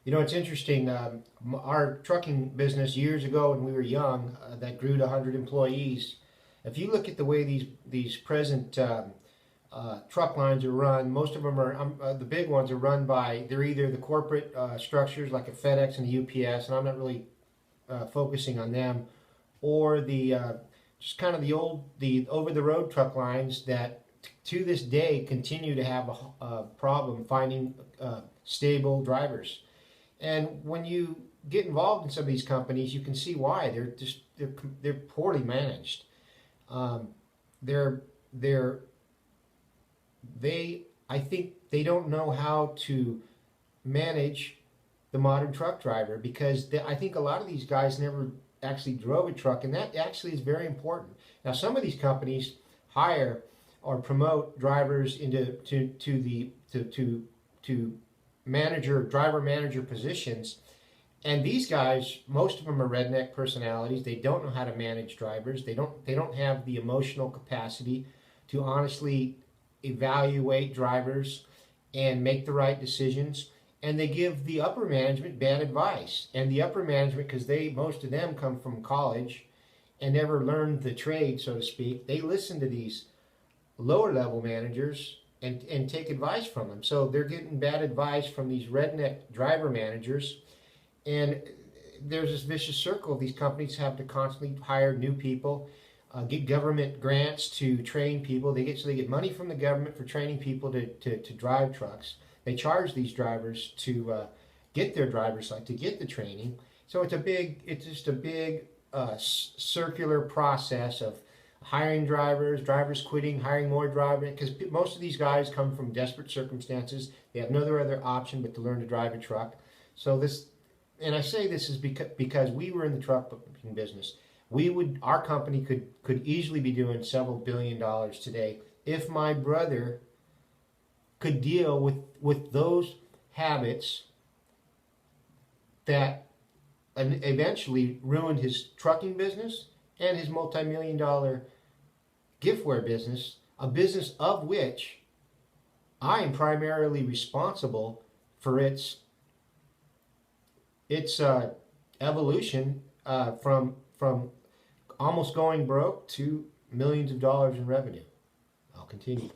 You know, it's interesting. Our trucking business years ago when we were young, that grew to 100 employees. If you look at the way these present truck lines are run, most of them are the big ones are run by they're either the corporate structures like a FedEx and a UPS, and I'm not really focusing on them, or the just kind of the over the road truck lines that to this day continue to have a problem finding stable drivers. And when you get involved in some of these companies, you can see why they're poorly managed. Um, they're they're they I think they don't know how to manage the modern truck driver because I think a lot of these guys never actually drove a truck, and that actually is very important. Now, some of these companies hire or promote drivers into to manager driver manager positions, and these guys, most of them are redneck personalities. They don't know how to manage drivers. They don't have the emotional capacity to honestly evaluate drivers and make the right decisions. And they give the upper management bad advice. And the upper management, because most of them come from college and never learned the trade, so to speak, they listen to these lower level managers and take advice from them. So they're getting bad advice from these redneck driver managers, and there's this vicious circle. These companies have to constantly hire new people, get government grants to train people. They get money from the government for training people to drive trucks. They charge these drivers to get their driver's license, to get the training. So it's just a big circular process of hiring drivers quitting, hiring more drivers, because most of these guys come from desperate circumstances. They have no other option but to learn to drive a truck. So and I say this is because we were in the trucking business. Our company could easily be doing several $billion today if my brother could deal with those habits that eventually ruined his trucking business and his multi-million-dollar giftware business, a business of which I am primarily responsible for its evolution from almost going broke to millions of dollars in revenue. I'll continue.